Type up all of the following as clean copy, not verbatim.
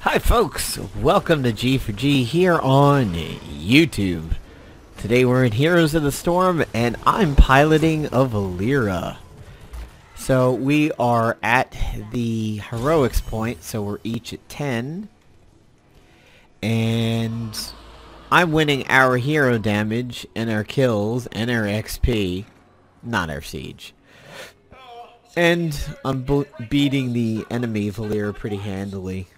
Hi folks, welcome to G4G here on YouTube. Today we're in Heroes of the Storm and I'm piloting a Valeera. So we are at the heroics point, so we're each at 10. And I'm winning our hero damage and our kills and our XP, not our siege. And I'm beating the enemy Valeera pretty handily.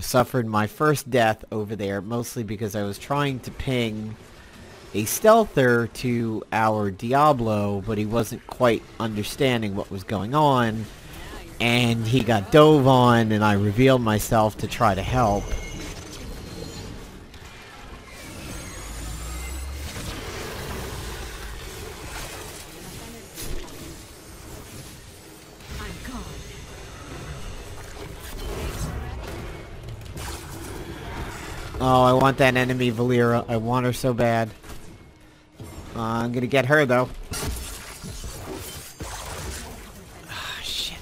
Suffered my first death over there, mostly because I was trying to ping a stealther to our Diablo, but he wasn't quite understanding what was going on, and he got dove on, and I revealed myself to try to help. Oh, I want that enemy Valeera. I want her so bad. I'm gonna get her, though. Ah, shit.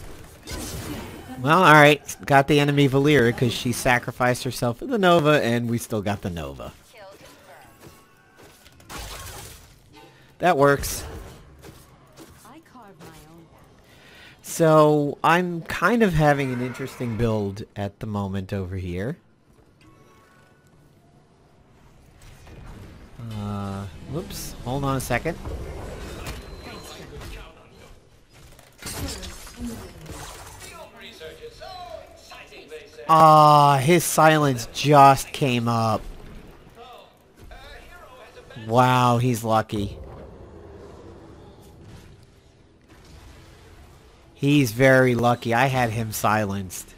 Well, alright. Got the enemy Valeera because she sacrificed herself for the Nova, and we still got the Nova. That works. So, I'm kind of having an interesting build at the moment over here. Whoops, hold on a second. Ah, his silence just came up. Wow, he's lucky. He's very lucky. I had him silenced.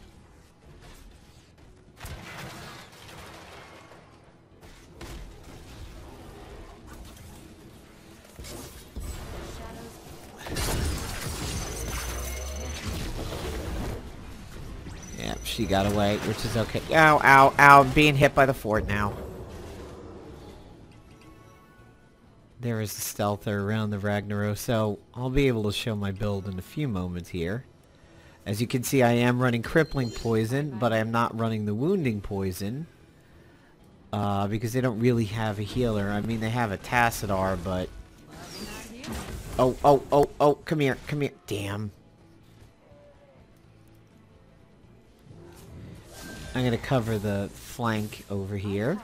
Yep, she got away, which is okay. Ow, ow, ow, I'm being hit by the fort now. There is a stealther around the Ragnarok, so I'll be able to show my build in a few moments here. As you can see, I am running crippling poison, but I am not running the wounding poison. Because they don't really have a healer. I mean, they have a Tassadar, but... Oh, oh, oh, oh, come here, come here. Damn. I'm gonna cover the flank over here.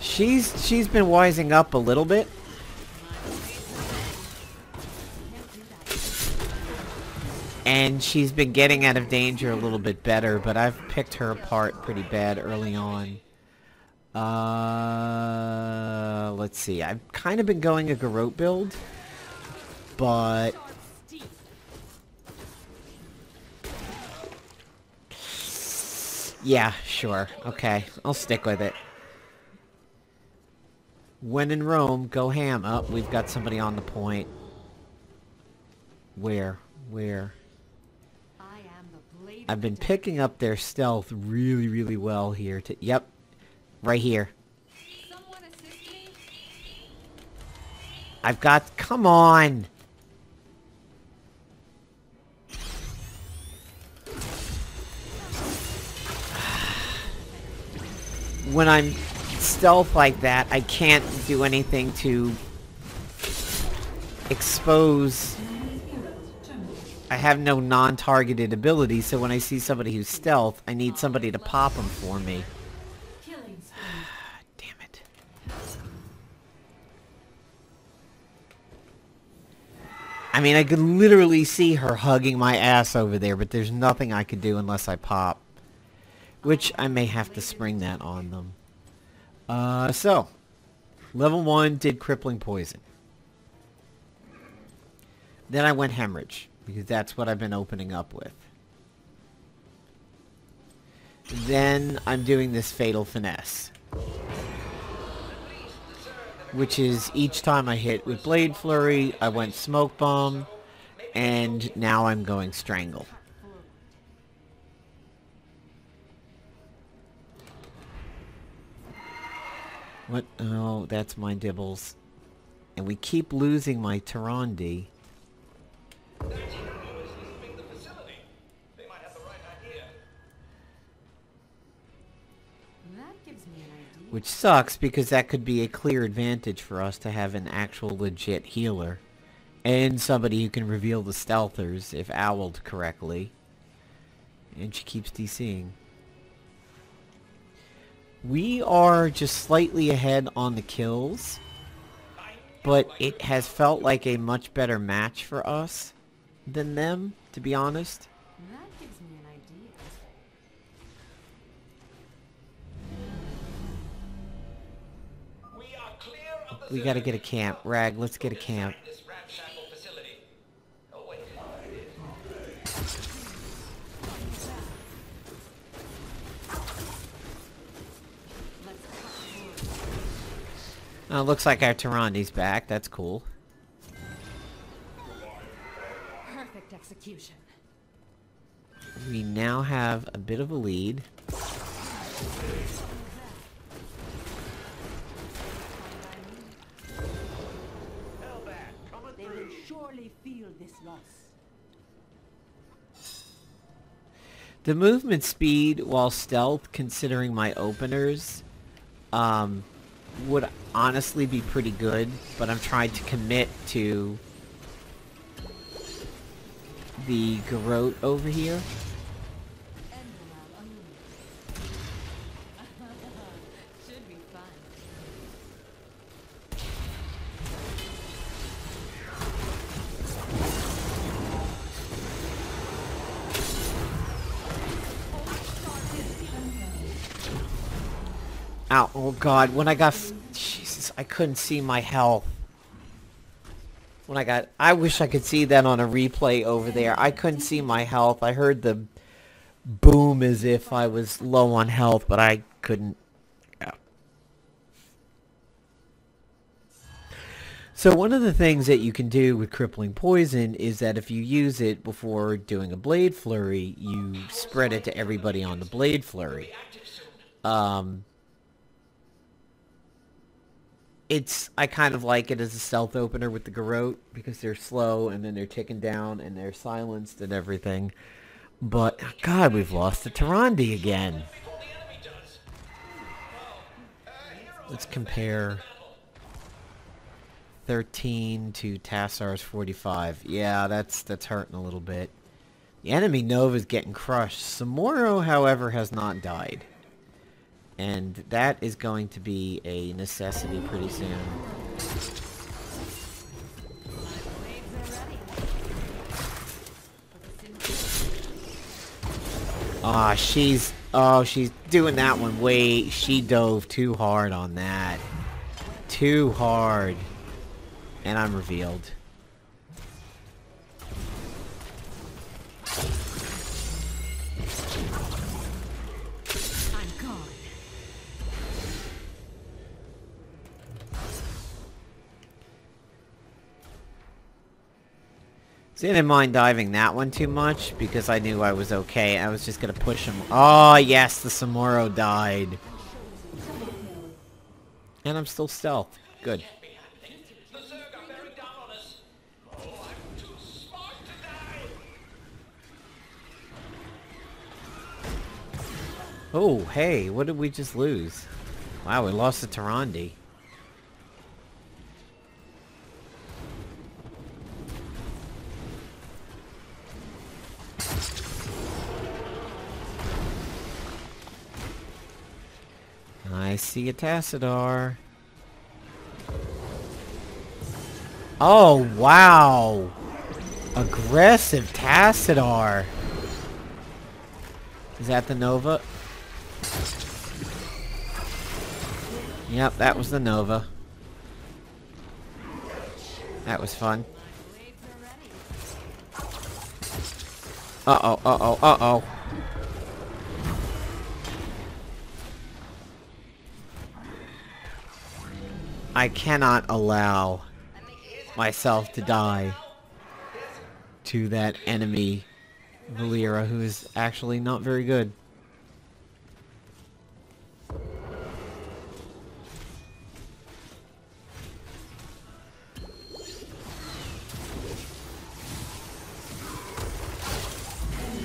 She's been wising up a little bit. And she's been getting out of danger a little bit better, but I've picked her apart pretty bad early on. Let's see. I've kind of been going a Garrote build, but... yeah, sure. Okay, I'll stick with it. When in Rome, go ham. Oh, we've got somebody on the point. Where? Where? I've been picking up their stealth really, really well here. Yep. Right here. Someone assist me? I've got... come on! When I'm stealth like that, I can't do anything to expose... I have no non-targeted ability, so when I see somebody who's stealth, I need somebody to pop them for me. Damn it. I mean, I could literally see her hugging my ass over there, but there's nothing I could do unless I pop. Which I may have to spring that on them. So, level 1 did crippling poison. Then I went hemorrhage, because that's what I've been opening up with. Then I'm doing this fatal finesse. which is each time I hit with Blade Flurry, I went Smoke Bomb, and now I'm going Strangle. What? Oh, that's my Dibbles. And we keep losing my Tyrande. Which sucks, because that could be a clear advantage for us to have an actual legit healer. And somebody who can reveal the stealthers if owled correctly. And she keeps DCing. We are just slightly ahead on the kills. But it has felt like a much better match for us than them, to be honest. That gives me an idea. We gotta get a camp. Rag, let's get a camp. Oh, looks like our Tyrande's back. That's cool. Perfect execution. We now have a bit of a lead. They will surely feel this loss. The movement speed while stealth, considering my openers, would honestly be pretty good, but I'm trying to commit to the Garrote over here. Should be fun. Ow, oh god, when I got... Jesus, I couldn't see my health. When I got... I wish I could see that on a replay over there. I couldn't see my health. I heard the boom as if I was low on health, but I couldn't... Yeah. So one of the things that you can do with Crippling Poison is that if you use it before doing a Blade Flurry, you spread it to everybody on the Blade Flurry. I kind of like it as a stealth opener with the Garrote, because they're slow, and then they're ticking down, and they're silenced and everything. But, God, we've lost the Tyrande again. Let's compare 13 to Tassar's 45. Yeah, that's hurting a little bit. The enemy Nova's getting crushed. Samoro, however, has not died. And that is going to be a necessity pretty soon. Ah, she's doing that one way. She dove too hard on that. Too hard. And I'm revealed. See, I didn't mind diving that one too much, because I knew I was okay. I was just gonna push him. Oh, yes, the Samoro died. And I'm still stealth. Good. Oh, hey, what did we just lose? Wow, we lost the Tyrande. I see a Tassadar. Oh, wow. Aggressive Tassadar. Is that the Nova? Yep, that was the Nova. That was fun. Uh-oh, uh-oh, uh-oh. I cannot allow myself to die to that enemy Valeera, who is actually not very good.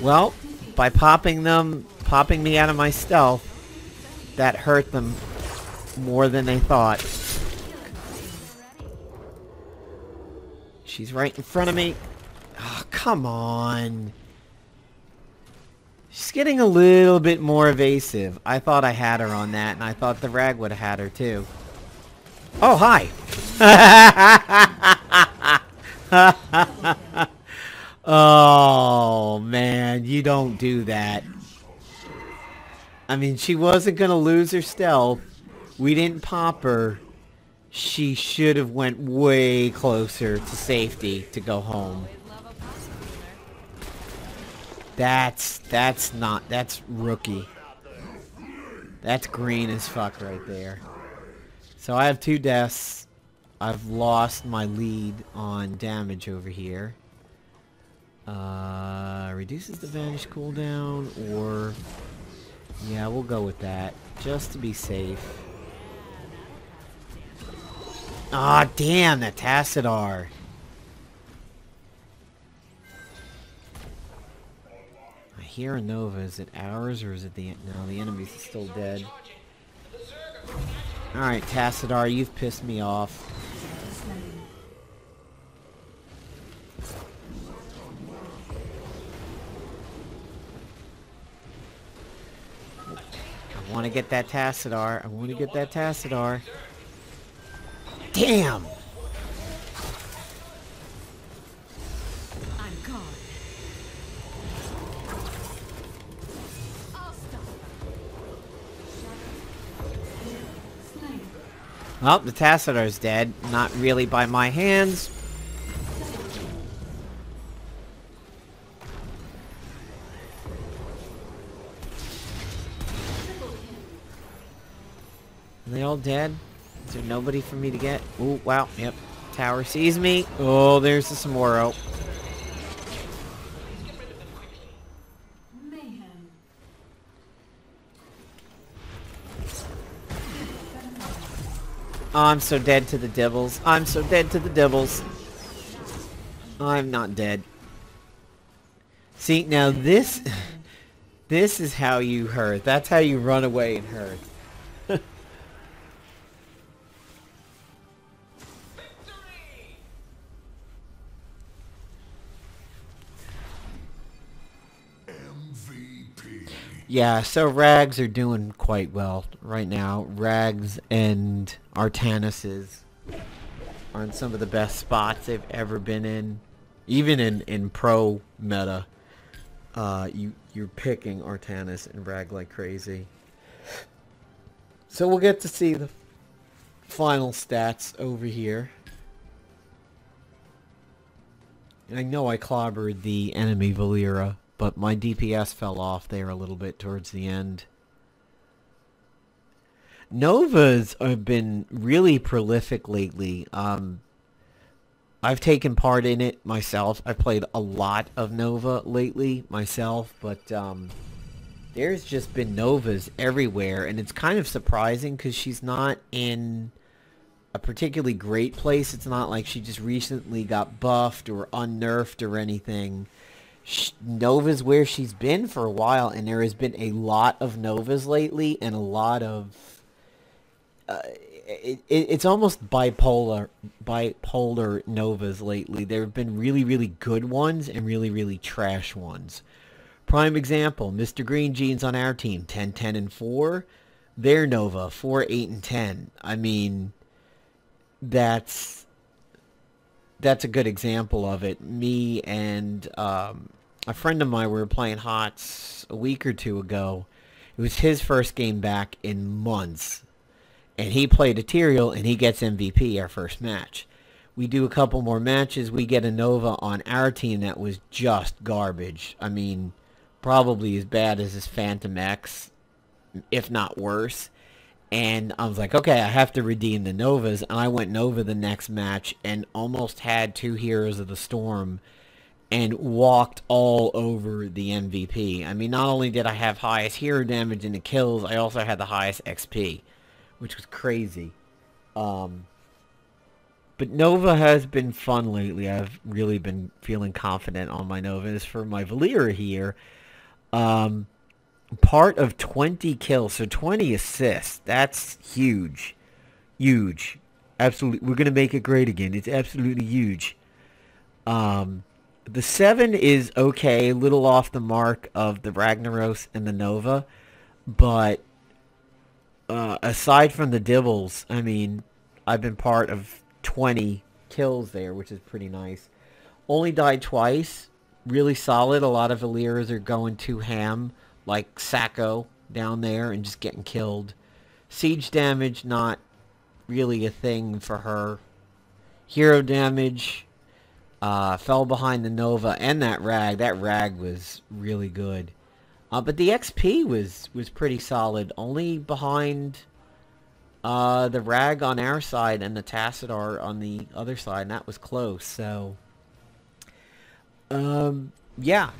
Well, by popping me out of my stealth, that hurt them more than they thought. She's right in front of me. Oh, come on. She's getting a little bit more evasive. I thought I had her on that, and I thought the rag would have had her too. Oh, hi. Oh, man, you don't do that. I mean, she wasn't going to lose her stealth. We didn't pop her. She should have went way closer to safety to go home. That's rookie. That's green as fuck right there. So I have 2 deaths. I've lost my lead on damage over here. Reduces the vanish cooldown, or... yeah, we'll go with that, just to be safe. Ah, damn, that Tassadar. I hear a Nova. Is it ours, or is it the... no, the enemy's still dead. Alright, Tassadar, you've pissed me off. I want to get that Tassadar. I want to get that Tassadar. Damn! I'm gone. I'll stop. Well, the Tassadar's dead. Not really by my hands. Are they all dead? Is there nobody for me to get? Ooh, wow, yep. Tower sees me. Oh, there's the Samoro. Oh, I'm so dead to the devils. I'm so dead to the devils. I'm not dead. See, now this... this is how you hurt. That's how you run away and hurt. Yeah, so Rags are doing quite well right now. Rags and Artanis are in some of the best spots they've ever been in. Even in pro meta, you're picking Artanis and Rag like crazy. So we'll get to see the final stats over here. I know I clobbered the enemy Valeera, but my DPS fell off there a little bit towards the end. Novas have been really prolific lately. I've taken part in it myself. I've played a lot of Nova lately myself, but there's just been Novas everywhere, and it's kind of surprising because she's not in a particularly great place. It's not like she just recently got buffed or unnerfed or anything. Nova's where she's been for a while, and there has been a lot of Novas lately, and a lot of it's almost bipolar Novas lately. There have been really good ones and really trash ones. Prime example, Mr. Green Jeans on our team, 10, 10, and 4. They're Nova, 4, 8, and 10. I mean, that's a good example of it. Me and a friend of mine, we were playing HOTS a week or two ago. It was his first game back in months. And he played Ethereal, and he gets MVP our first match. We do a couple more matches. We get a Nova on our team that was just garbage. I mean, probably as bad as his Phantom X, if not worse. And I was like, okay, I have to redeem the Novas. And I went Nova the next match and almost had 2 Heroes of the Storm and walked all over the MVP. I mean, not only did I have highest hero damage in the kills, I also had the highest XP, which was crazy. But Nova has been fun lately. I've really been feeling confident on my Novas. For my Valeera here, part of 20 kills, so 20 assists. That's huge. Huge. Absolutely. We're going to make it great again. It's absolutely huge. The 7 is okay, a little off the mark of the Ragnaros and the Nova, but aside from the Dibbles, I mean, I've been part of 20 kills there, which is pretty nice. Only died twice. Really solid. A lot of Valeeras are going too ham, like Sacco down there, and just getting killed. Siege damage, not really a thing for her. Hero damage, fell behind the Nova and that Rag. That Rag was really good. But the XP was pretty solid. Only behind the Rag on our side and the Tassadar on the other side, and that was close. So, yeah,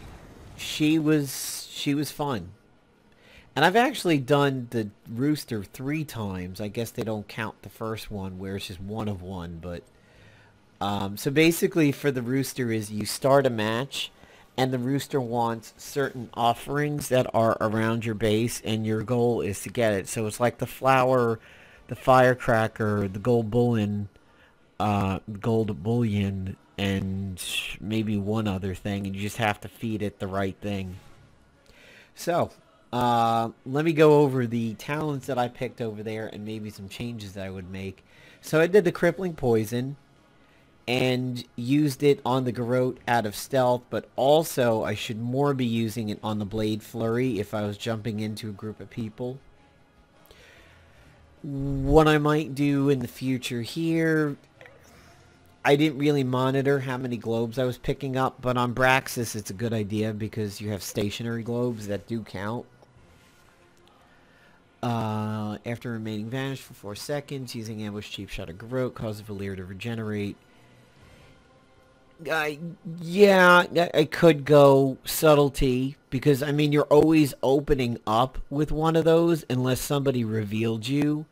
she was fun. And I've actually done the Rooster 3 times. I guess they don't count the first one where it's just 1 of 1. But so basically for the Rooster is you start a match and the Rooster wants certain offerings that are around your base and your goal is to get it. So it's like the flower, the firecracker, the gold bullion, and maybe one other thing, and you just have to feed it the right thing. So, let me go over the talents that I picked over there and maybe some changes that I would make. So I did the crippling poison and used it on the Garrote out of stealth, but also I should more be using it on the Blade Flurry if I was jumping into a group of people. What I might do in the future here, I didn't really monitor how many globes I was picking up, but on Braxis it's a good idea because you have stationary globes that do count. After remaining vanished for 4 seconds, using ambush, cheap shot, or Garrote causes Valeera to regenerate. Yeah, I could go subtlety because, I mean, you're always opening up with one of those unless somebody revealed you.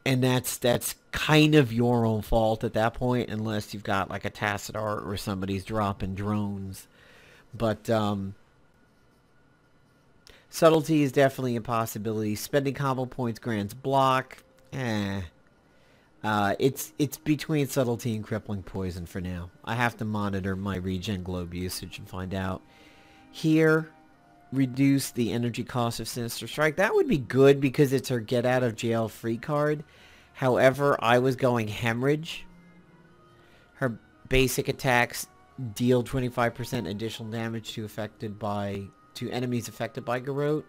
And that's kind of your own fault at that point unless you've got like a Tassadar or somebody's dropping drones. But subtlety is definitely a possibility. Spending combo points grants block. It's between subtlety and crippling poison for now. I have to monitor my regen globe usage and find out. Here, reduce the energy cost of Sinister Strike. That would be good because it's her get out of jail free card. However, I was going Hemorrhage. Her basic attacks deal 25% additional damage to enemies affected by Garrote.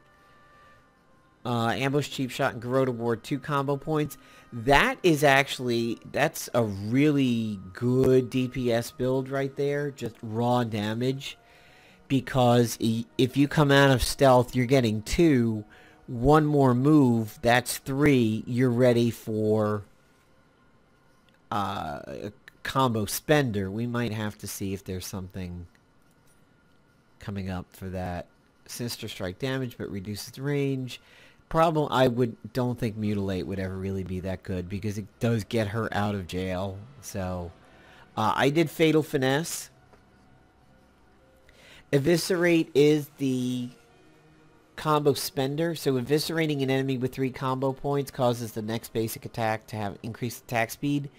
Ambush, cheap shot, and Garrote award 2 combo points. That's a really good DPS build right there. Just raw damage. Because if you come out of stealth, you're getting 2. One more move, that's 3. You're ready for a combo spender. We might have to see if there's something coming up for that. Sinister Strike damage, but reduces the range. Problem, don't think Mutilate would ever really be that good because it does get her out of jail. So, I did Fatal Finesse. Eviscerate is the combo spender, so eviscerating an enemy with 3 combo points causes the next basic attack to have increased attack speed.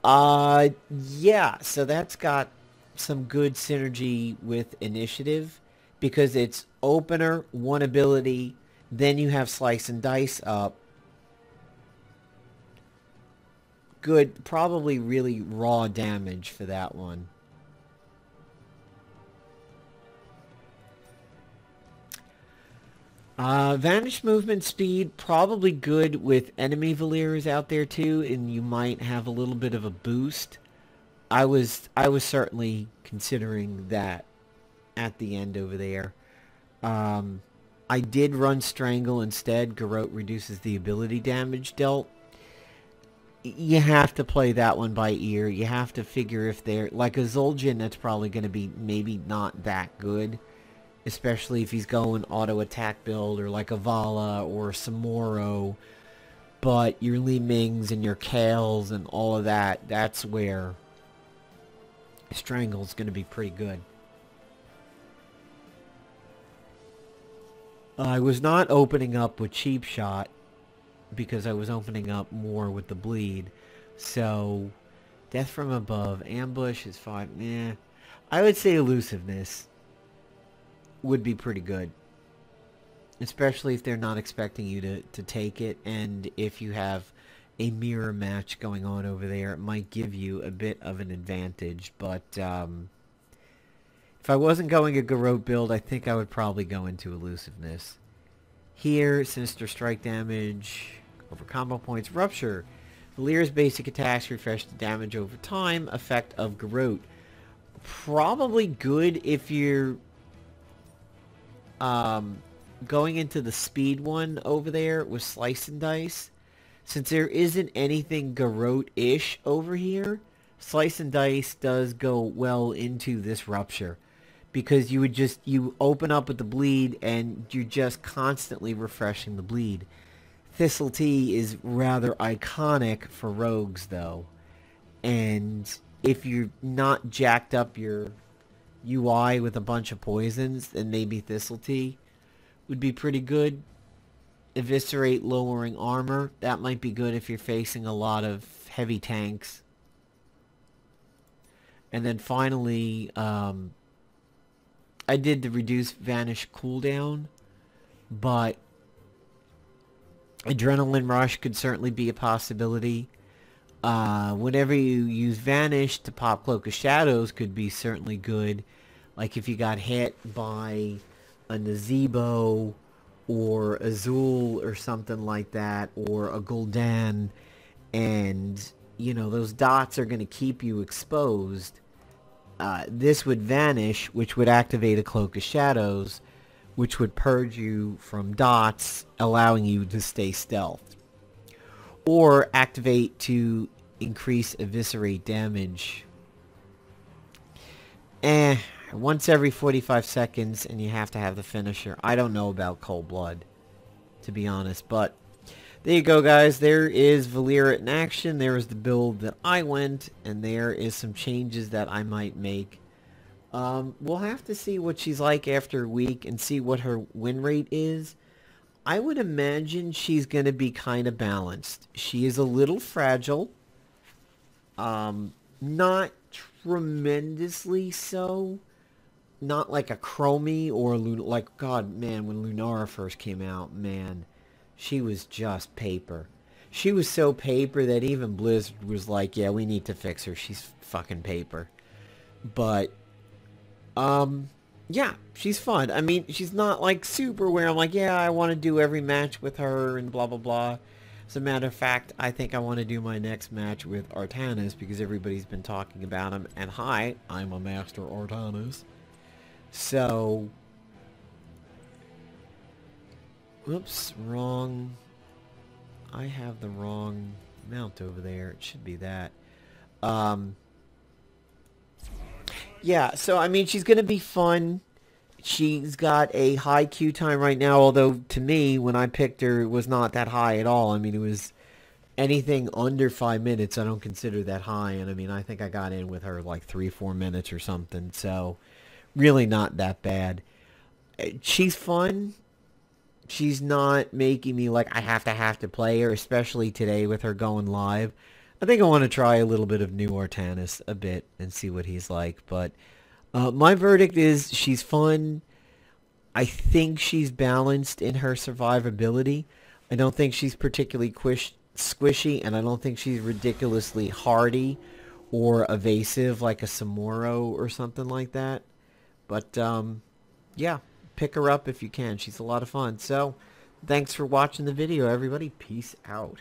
Yeah, so that's got some good synergy with initiative because it's opener, 1 ability, then you have slice and dice up. Good, probably really raw damage for that one. Vanish movement speed, probably good with enemy Valeeras out there too, and you might have a little bit of a boost. I was certainly considering that at the end over there. I did run Strangle instead. Garrote reduces the ability damage dealt. You have to play that one by ear. You have to figure if they're... Like a Zul'jin, that's probably going to be maybe not that good. Especially if he's going auto-attack build, or like a Vala or a Samoro. But your Li Mings and your Kales and all of that, that's where Strangle's going to be pretty good. I was not opening up with Cheap Shot because I was opening up more with the bleed. So, Death from Above, Ambush is fine. Eh. I would say Elusiveness would be pretty good. Especially if they're not expecting you to take it, and if you have a mirror match going on over there, it might give you a bit of an advantage. But if I wasn't going a Garrote build, I think I would probably go into Elusiveness. Here, Sinister Strike damage over combo points. Rupture. Valeera's basic attacks refresh the damage over time. Effect of Garrote. Probably good if you're going into the speed one over there with Slice and Dice. Since there isn't anything Garrote-ish over here, Slice and Dice does go well into this Rupture. Because you open up with the bleed and you're just constantly refreshing the bleed. Thistle Tea is rather iconic for rogues though. And if you're not jacked up your UI with a bunch of poisons, then maybe Thistle Tea would be pretty good. Eviscerate lowering armor. That might be good if you're facing a lot of heavy tanks. And then finally, I did the reduce vanish cooldown, but Adrenaline Rush could certainly be a possibility. Whenever you use vanish to pop Cloak of Shadows could be certainly good. Like if you got hit by a Nazebo or Azul or something like that, or a Gul'dan, and you know those dots are going to keep you exposed. This would vanish, which would activate a Cloak of Shadows, which would purge you from dots, allowing you to stay stealthed. Or activate to increase eviscerate damage. Once every 45 seconds, and you have to have the finisher. I don't know about Cold Blood, to be honest, but there you go, guys. There is Valeera in action. There is the build that I went, and there is some changes that I might make. We'll have to see what she's like after a week and see what her win rate is. I would imagine she's going to be kind of balanced. She is a little fragile. Not tremendously so. Not like a Chromie or like, God, man, when Lunara first came out, man, she was just paper. She was so paper that even Blizzard was like, yeah, we need to fix her. She's fucking paper. But, yeah, she's fun. I mean, she's not like super where I'm like, yeah, I want to do every match with her and blah, blah, blah. As a matter of fact, I think I want to do my next match with Artanis because everybody's been talking about him. And hi, I'm a master Artanis. So, whoops, wrong. I have the wrong mount over there. It should be that. Yeah, so I mean, she's going to be fun. She's got a high queue time right now, although to me, when I picked her, it was not that high at all. I mean, it was anything under 5 minutes, I don't consider that high. And I mean, I think I got in with her like 3-4 minutes or something. So, really not that bad. She's fun. She's not making me like I have to play her, especially today with her going live. I think I want to try a little bit of new Artanis a bit and see what he's like. But my verdict is she's fun. I think she's balanced in her survivability. I don't think she's particularly squishy, and I don't think she's ridiculously hardy or evasive like a Samoro or something like that. But, yeah, pick her up if you can. She's a lot of fun. So, thanks for watching the video, everybody. Peace out.